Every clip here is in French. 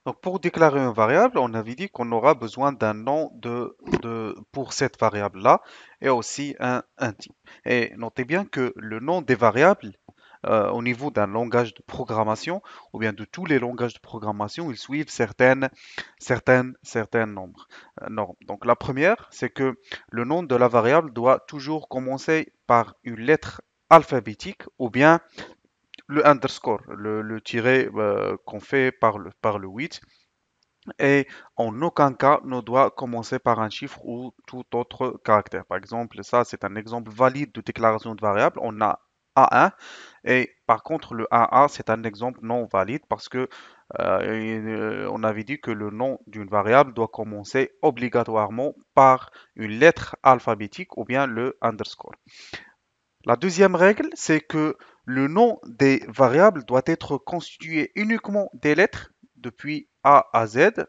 Donc pour déclarer une variable, on avait dit qu'on aura besoin d'un nom pour cette variable-là et aussi un type. Et notez bien que le nom des variables, au niveau d'un langage de programmation, ou bien de tous les langages de programmation, ils suivent certains normes. Donc la première, c'est que le nom de la variable doit toujours commencer par une lettre alphabétique ou bien le underscore, le tiret qu'on fait par le 8 et en aucun cas ne doit commencer par un chiffre ou tout autre caractère. Par exemple, ça c'est un exemple valide de déclaration de variable. On a A1 et par contre le A1 c'est un exemple non valide parce que on avait dit que le nom d'une variable doit commencer obligatoirement par une lettre alphabétique ou bien le underscore. La deuxième règle, c'est que le nom des variables doit être constitué uniquement des lettres depuis A à Z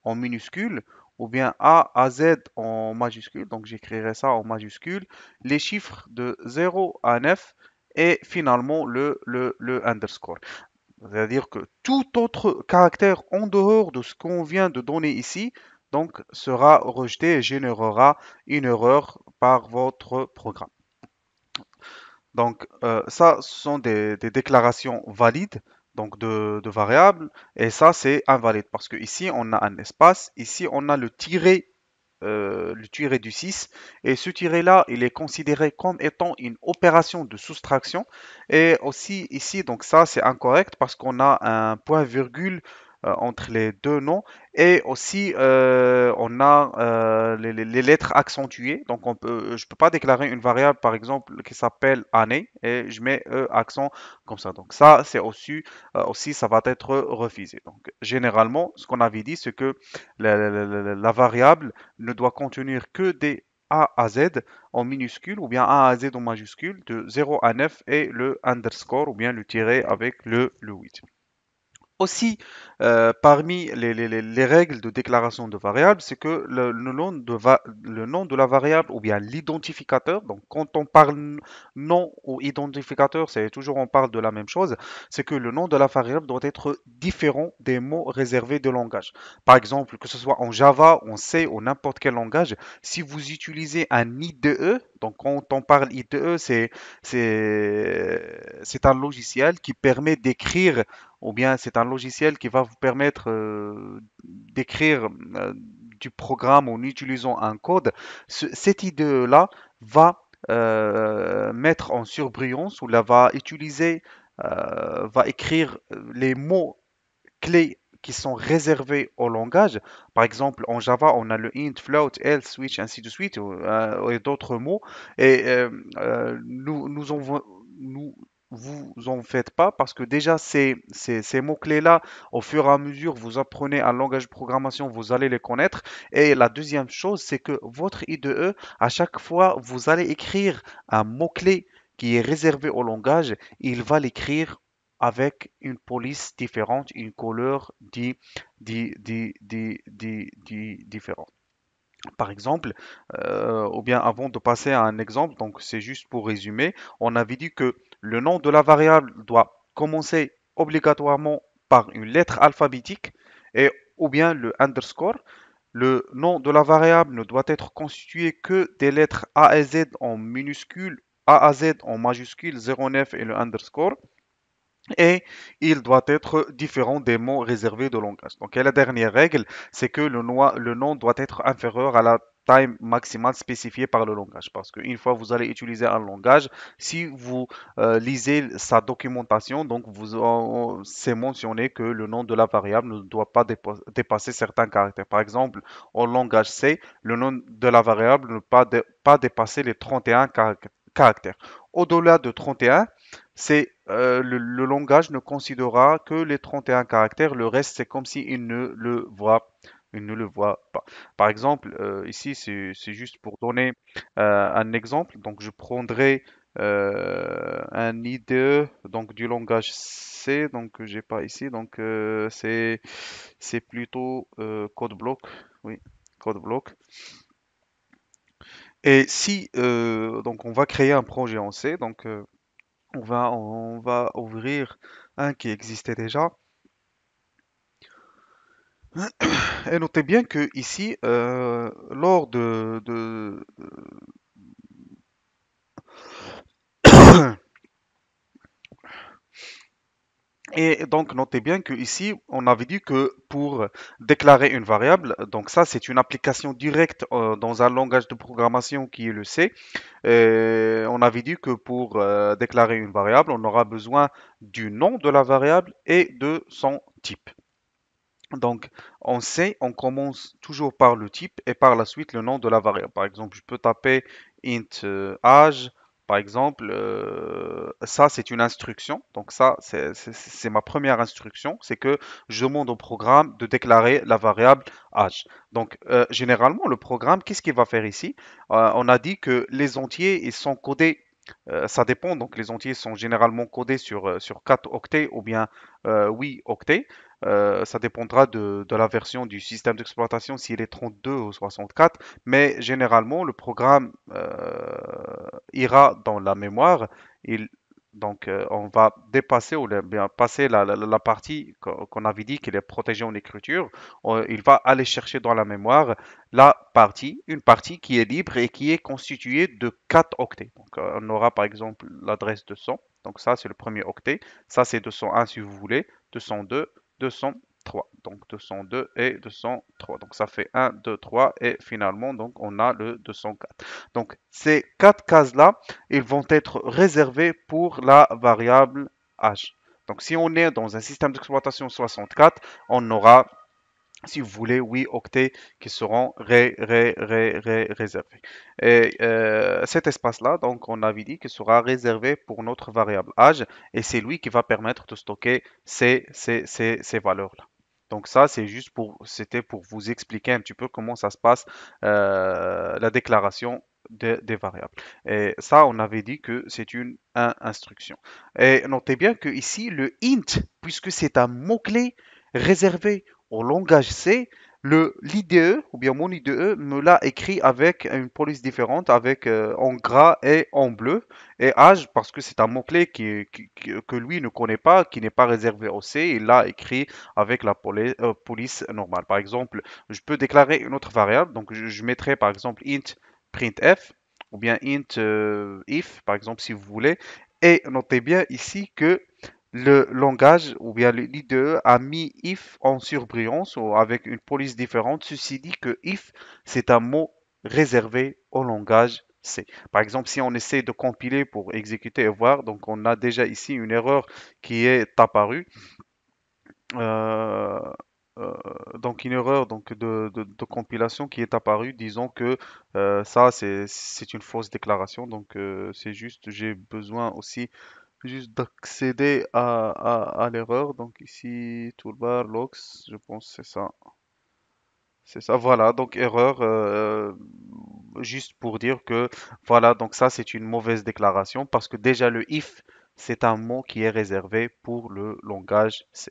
en minuscule ou bien A à Z en majuscule. Donc j'écrirai ça en majuscule. Les chiffres de 0 à 9 et finalement le underscore. C'est-à-dire que tout autre caractère en dehors de ce qu'on vient de donner ici donc sera rejeté et générera une erreur par votre programme. Donc, ça, ce sont des déclarations valides, donc de variables, et ça, c'est invalide parce que ici, on a un espace, ici, on a le tiré du 6, et ce tiré-là, il est considéré comme étant une opération de soustraction, et aussi ici, donc ça, c'est incorrect parce qu'on a un point-virgule entre les deux noms, et aussi on a les lettres accentuées, donc je peux pas déclarer une variable, par exemple, qui s'appelle année, et je mets accent comme ça, donc ça, c'est aussi, ça va être refusé. Donc, généralement, ce qu'on avait dit, c'est que la variable ne doit contenir que des A à Z en minuscule ou bien A à Z en majuscule de 0 à 9 et le underscore ou bien le tiret avec le 8. Aussi, parmi les règles de déclaration de variable, c'est que le nom de la variable ou bien l'identificateur, donc quand on parle nom ou identificateur, c'est toujours on parle de la même chose, c'est que le nom de la variable doit être différent des mots réservés de langage. Par exemple, que ce soit en Java, en C ou n'importe quel langage, si vous utilisez un IDE, donc quand on parle IDE, c'est un logiciel qui permet d'écrire ou bien c'est un logiciel qui va vous permettre d'écrire du programme en utilisant un code. Cette idée-là va mettre en surbrillance ou la va utiliser, va écrire les mots clés qui sont réservés au langage. Par exemple, en Java, on a le int, float, else, switch, ainsi de suite, et d'autres mots. Et nous vous en faites pas parce que déjà ces mots-clés-là, au fur et à mesure, vous apprenez un langage de programmation, vous allez les connaître. Et la deuxième chose, c'est que votre IDE, à chaque fois, vous allez écrire un mot-clé qui est réservé au langage, il va l'écrire avec une police différente, une couleur différente. Par exemple, ou bien avant de passer à un exemple, donc c'est juste pour résumer, on avait dit que le nom de la variable doit commencer obligatoirement par une lettre alphabétique et ou bien le underscore. Le nom de la variable ne doit être constitué que des lettres A à Z en minuscule, A à Z en majuscule, 09 et le underscore et il doit être différent des mots réservés de langage. Donc, et la dernière règle, c'est que le nom doit être inférieur à la taille maximale spécifiée par le langage. Parce qu'une fois vous allez utiliser un langage, si vous lisez sa documentation, donc c'est mentionné que le nom de la variable ne doit pas dépasser certains caractères. Par exemple, au langage C, le nom de la variable ne doit pas dépasser les 31 caractères. Au-delà de 31, c'est le langage ne considérera que les 31 caractères, le reste c'est comme s'il ne le voit pas. Par exemple, ici c'est juste pour donner un exemple. Donc je prendrai un IDE donc du langage C, donc que j'ai pas ici, donc c'est plutôt code block, oui, code block. Et si donc on va créer un projet en C, donc on va ouvrir un qui existait déjà. Et notez bien que ici, lors et donc, notez bien que ici, on avait dit que pour déclarer une variable, donc ça, c'est une application directe dans un langage de programmation qui est le C. Et on avait dit que pour déclarer une variable, on aura besoin du nom de la variable et de son type. Donc, on sait, on commence toujours par le type et par la suite le nom de la variable. Par exemple, je peux taper int âge. Par exemple, ça c'est une instruction. Donc ça, c'est ma première instruction. C'est que je demande au programme de déclarer la variable âge. Donc, généralement, le programme, qu'est-ce qu'il va faire ici? On a dit que les entiers, ils sont codés. Ça dépend. Donc, les entiers sont généralement codés sur 4 octets ou bien 8 octets. Ça dépendra de la version du système d'exploitation, s'il est 32 ou 64, mais généralement, le programme ira dans la mémoire. Il, donc, on va dépasser ou bien passer la partie qu'on avait dit qu'il est protégée en écriture. Il va aller chercher dans la mémoire la partie, une partie qui est libre et qui est constituée de 4 octets. Donc, on aura par exemple l'adresse 200. Donc, ça, c'est le premier octet. Ça, c'est 201 si vous voulez. 202, 203. Donc 202 et 203. Donc ça fait 1, 2, 3 et finalement donc on a le 204. Donc ces quatre cases-là, ils vont être réservées pour la variable âge. Donc si on est dans un système d'exploitation 64, on aura, si vous voulez, 8 octets qui seront réservés. Et cet espace-là, donc on avait dit qu'il sera réservé pour notre variable âge et c'est lui qui va permettre de stocker ces valeurs-là. Donc ça, c'était pour vous expliquer un petit peu comment ça se passe, la déclaration des variables. Et ça, on avait dit que c'est une instruction. Et notez bien que ici, le int, puisque c'est un mot-clé réservé au langage C, l'IDE ou bien mon IDE me l'a écrit avec une police différente, avec en gras et en bleu. Et âge, parce que c'est un mot-clé que lui ne connaît pas, qui n'est pas réservé au C, il l'a écrit avec la police normale. Par exemple, je peux déclarer une autre variable, donc je mettrai par exemple int printf ou bien int if, par exemple, si vous voulez. Et notez bien ici que le langage ou bien l'IDE a mis if en surbrillance ou avec une police différente. Ceci dit que if, c'est un mot réservé au langage C. Par exemple, si on essaie de compiler pour exécuter et voir, donc on a déjà ici une erreur qui est apparue. Euh, euh, donc une erreur donc de compilation qui est apparue, disons que ça c'est une fausse déclaration. Donc c'est juste, j'ai besoin aussi juste d'accéder à l'erreur. Donc ici, toolbar, logs, je pense que c'est ça. C'est ça, voilà. Donc erreur, juste pour dire que, voilà, donc ça c'est une mauvaise déclaration parce que déjà le if, c'est un mot qui est réservé pour le langage C.